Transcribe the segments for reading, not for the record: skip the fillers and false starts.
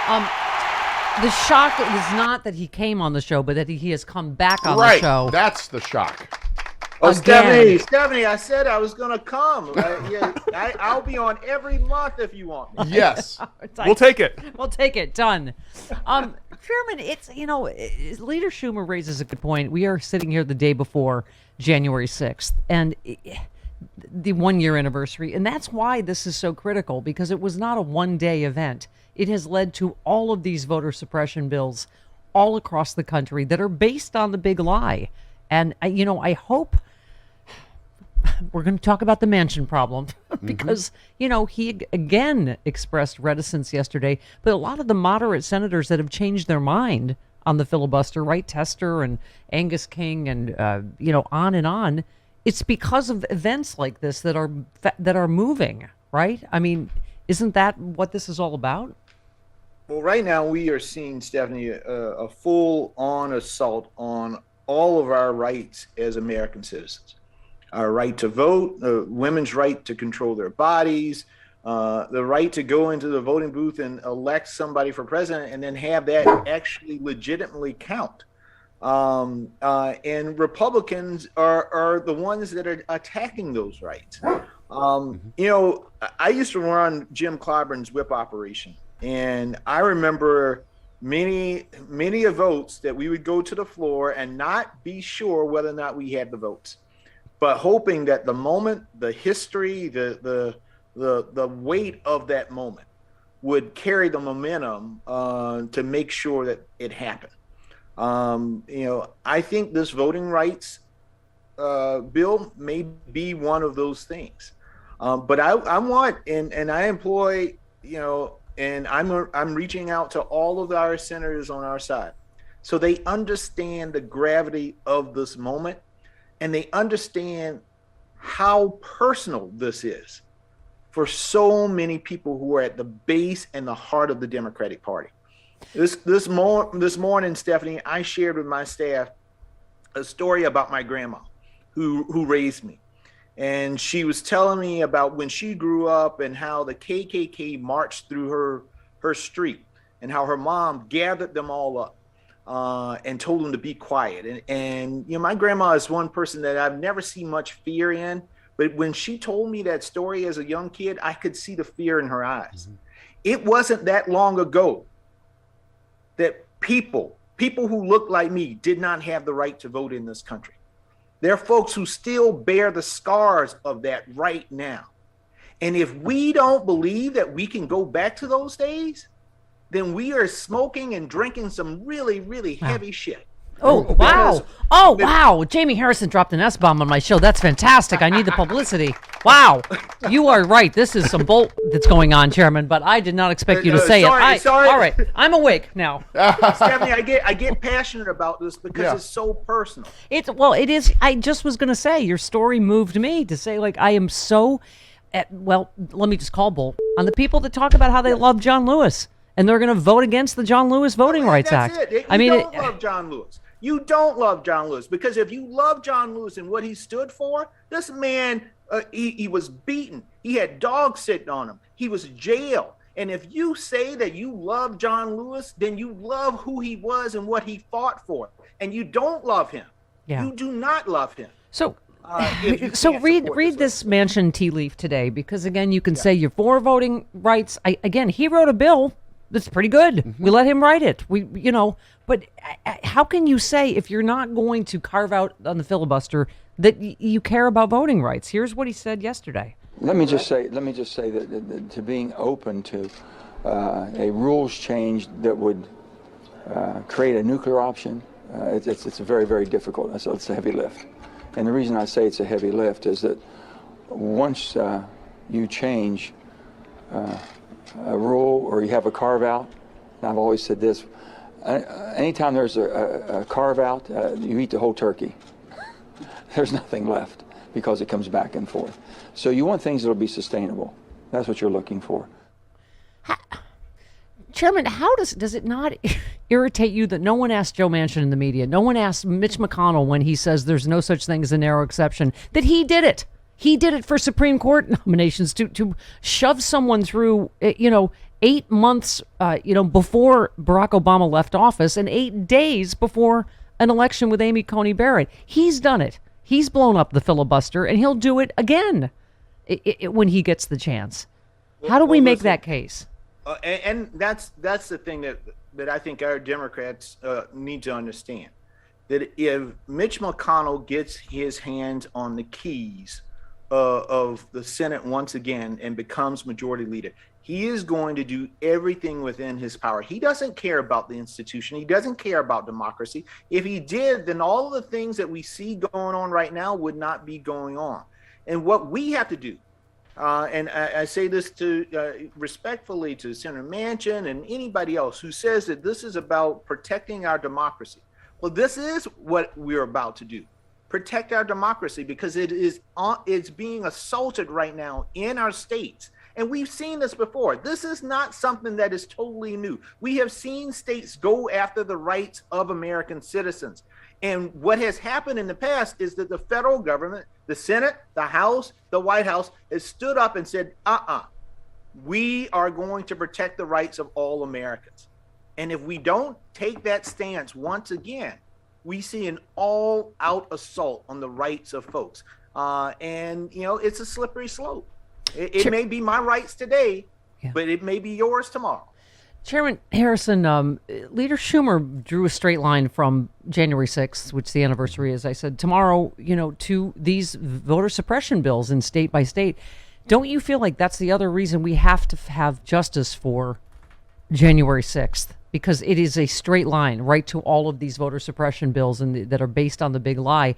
The shock is not that he came on the show, but that he has come back on the show. Right, that's the shock. Oh, Stephanie, I said I was going to come. I'll be on every month if you want me. Yes, we'll take it. We'll take it. Done. Chairman, it's, Leader Schumer raises a good point. We are sitting here the day before January 6th, and the 1-year anniversary, and that's why this is so critical, because it was not a one-day event. It has led to all of these voter suppression bills all across the country that are based on the big lie. And, I hope we're going to talk about the Manchin problem because, he again expressed reticence yesterday. But a lot of the moderate senators that have changed their mind on the filibuster, right? Tester and Angus King and, on and on. It's because of events like this that are moving, right? I mean, isn't that what this is all about? Well, right now we are seeing, Stephanie, a full-on assault on all of our rights as American citizens. Our right to vote, women's right to control their bodies, the right to go into the voting booth and elect somebody for president and then have that actually legitimately count. And Republicans are the ones that are attacking those rights. I used to run Jim Clyburn's whip operation, and I remember many of votes that we would go to the floor and not be sure whether or not we had the votes, but hoping that the moment, the history, the weight of that moment would carry the momentum to make sure that it happened. I think this voting rights bill may be one of those things. But I want, and I employ, and I'm reaching out to all of our senators on our side, so they understand the gravity of this moment, and they understand how personal this is for so many people who are at the base and the heart of the Democratic Party. This morning, Stephanie, I shared with my staff a story about my grandma who raised me. And she was telling me about when she grew up and how the KKK marched through her street and how her mom gathered them all up and told them to be quiet. And my grandma is one person that I've never seen much fear in. But when she told me that story as a young kid, I could see the fear in her eyes. Mm-hmm. It wasn't that long ago that people who look like me did not have the right to vote in this country. There are folks who still bear the scars of that right now. And if we don't believe that we can go back to those days, then we are smoking and drinking some really, really heavy shit. Oh, wow. Wow. Jamie Harrison dropped an S-bomb on my show. That's fantastic. I need the publicity. Wow. You are right. This is some bull that's going on, Chairman, but I did not expect you to say it. Sorry. All right. I'm awake now. Stephanie, I get passionate about this because it's so personal. It is. I just was going to say, your story moved me to say, I am so, let me just call bull on the people that talk about how they love John Lewis and they're going to vote against the John Lewis Voting Rights Act. You don't love John Lewis. You don't love John Lewis, because if you love John Lewis and what he stood for, this man, he was beaten. He had dogs sitting on him. He was jailed. And if you say that you love John Lewis, then you love who he was and what he fought for. And you don't love him. Yeah. You do not love him. So read this Manchin tea leaf today, because again, you can say you're for voting rights. He wrote a bill that's pretty good. Mm-hmm. We let him write it. But how can you say, if you're not going to carve out on the filibuster, that you care about voting rights? Here's what he said yesterday. Let me just say that to being open to a rules change that would create a nuclear option, it's a very, very difficult. So it's a heavy lift. And the reason I say it's a heavy lift is that once you change a rule or you have a carve out, and I've always said this, anytime there's a carve out, you eat the whole turkey. There's nothing left because it comes back and forth. So you want things that will be sustainable. That's what you're looking for. Chairman, how does it not irritate you that no one asked Joe Manchin in the media, no one asked Mitch McConnell when he says there's no such thing as a narrow exception, that he did it? He did it for Supreme Court nominations to shove someone through, 8 months, before Barack Obama left office and 8 days before an election with Amy Coney Barrett. He's done it. He's blown up the filibuster, and he'll do it again when he gets the chance. How do we make that case? And that's the thing that I think our Democrats need to understand. That if Mitch McConnell gets his hands on the keys of the Senate once again and becomes majority leader, he is going to do everything within his power. He doesn't care about the institution. He doesn't care about democracy. If he did, then all of the things that we see going on right now would not be going on. And what we have to do, and I say this to respectfully to Senator Manchin and anybody else who says that this is about protecting our democracy. Well, this is what we're about to do. Protect our democracy, because it's being assaulted right now in our states. And we've seen this before. This is not something that is totally new. We have seen states go after the rights of American citizens. And what has happened in the past is that the federal government, the Senate, the House, the White House, has stood up and said, we are going to protect the rights of all Americans. And if we don't take that stance once again, we see an all-out assault on the rights of folks. And, it's a slippery slope. It may be my rights today, but it may be yours tomorrow. Chairman Harrison, Leader Schumer drew a straight line from January 6th, which the anniversary is, I said, tomorrow, to these voter suppression bills in state by state. Don't you feel like that's the other reason we have to have justice for January 6th? Because it is a straight line right to all of these voter suppression bills that are based on the big lie.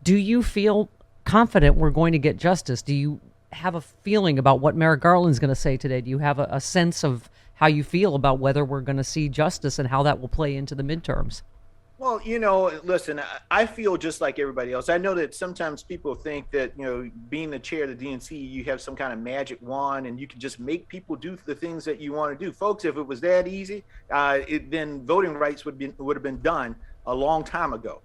Do you feel confident we're going to get justice? Do you have a feeling about what Merrick Garland's going to say today? Do you have a sense of how you feel about whether we're going to see justice and how that will play into the midterms? Well, listen, I feel just like everybody else. I know that sometimes people think that, being the chair of the DNC, you have some kind of magic wand and you can just make people do the things that you want to do. Folks, if it was that easy, then voting rights would have been done a long time ago.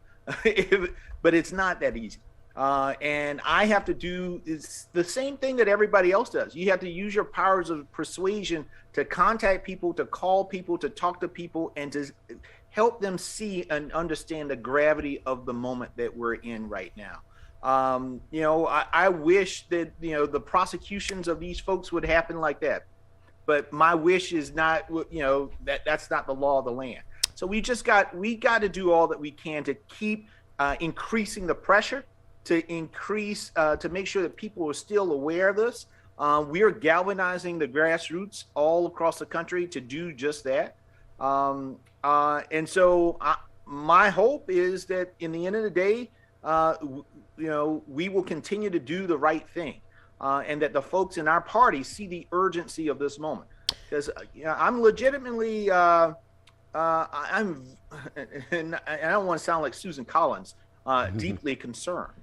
But it's not that easy. And I have to do the same thing that everybody else does. You have to use your powers of persuasion to contact people, to call people, to talk to people, and to help them see and understand the gravity of the moment that we're in right now. I wish that, the prosecutions of these folks would happen like that. But my wish is not, that's not the law of the land. So we got to do all that we can to keep increasing the pressure, to make sure that people are still aware of this. We are galvanizing the grassroots all across the country to do just that. And so my hope is that in the end of the day, we will continue to do the right thing, and that the folks in our party see the urgency of this moment. Because I'm legitimately, and I don't want to sound like Susan Collins, deeply concerned.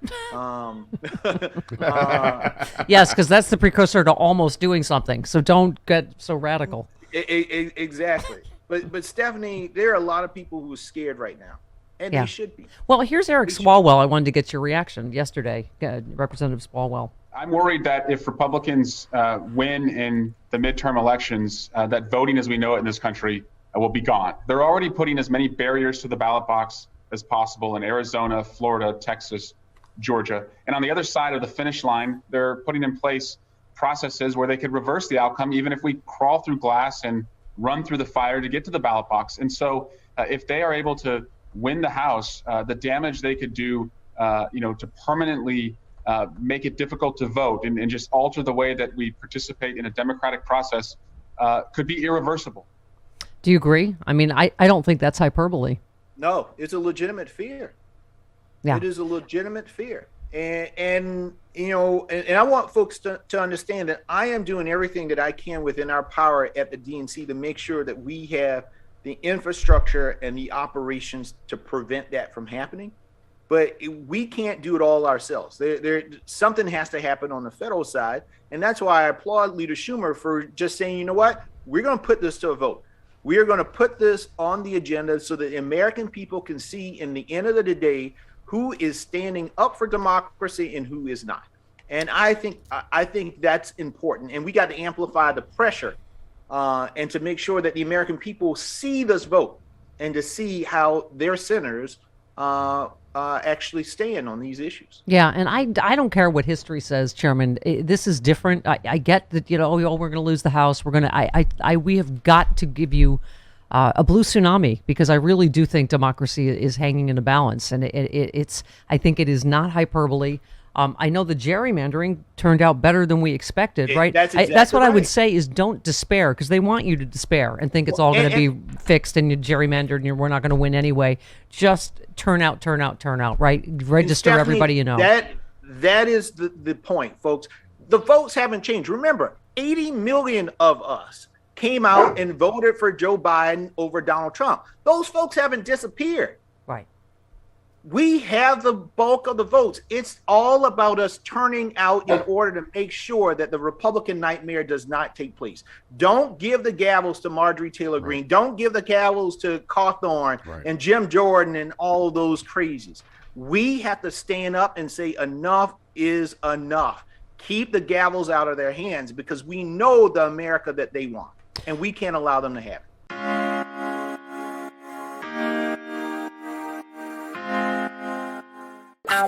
Yes, because that's the precursor to almost doing something. So don't get so radical. Exactly. But Stephanie, there are a lot of people who are scared right now, and they should be. Well, here's Eric Swalwell. I wanted to get your reaction yesterday, Representative Swalwell. I'm worried that if Republicans win in the midterm elections, that voting as we know it in this country will be gone. They're already putting as many barriers to the ballot box as possible in Arizona, Florida, Texas, Georgia. And on the other side of the finish line, they're putting in place processes where they could reverse the outcome, even if we crawl through glass and run through the fire to get to the ballot box. And so if they are able to win the House, the damage they could do, to permanently make it difficult to vote and just alter the way that we participate in a democratic process could be irreversible. Do you agree? I mean, I don't think that's hyperbole. No, it's a legitimate fear. Yeah. It is a legitimate fear. And I want folks to understand that I am doing everything that I can within our power at the DNC to make sure that we have the infrastructure and the operations to prevent that from happening. But we can't do it all ourselves. Something has to happen on the federal side. And that's why I applaud Leader Schumer for just saying, you know what, we're going to put this to a vote. We are going to put this on the agenda so that American people can see in the end of the day who is standing up for democracy and who is not. And I think that's important. And we got to amplify the pressure and to make sure that the American people see this vote and to see how their senators actually stand on these issues. Yeah, and I don't care what history says, Chairman. This is different. I get that, we're going to lose the House. We have got to give you a blue tsunami, because I really do think democracy is hanging in the balance, and I think it is not hyperbole. I know the gerrymandering turned out better than we expected, right? That's exactly that's what I would right. say is don't despair, because they want you to despair and think it's all going to be fixed and you're gerrymandered and we're not going to win anyway. Just turn out, right? Register Stephanie, everybody you know. That is the point, folks. The votes haven't changed. Remember, 80 million of us came out and voted for Joe Biden over Donald Trump. Those folks haven't disappeared. Right. We have the bulk of the votes. It's all about us turning out in order to make sure that the Republican nightmare does not take place. Don't give the gavels to Marjorie Taylor Greene. Don't give the gavels to Cawthorn and Jim Jordan and all of those crazies. We have to stand up and say enough is enough. Keep the gavels out of their hands, because we know the America that they want, and we can't allow them to have it. Ow.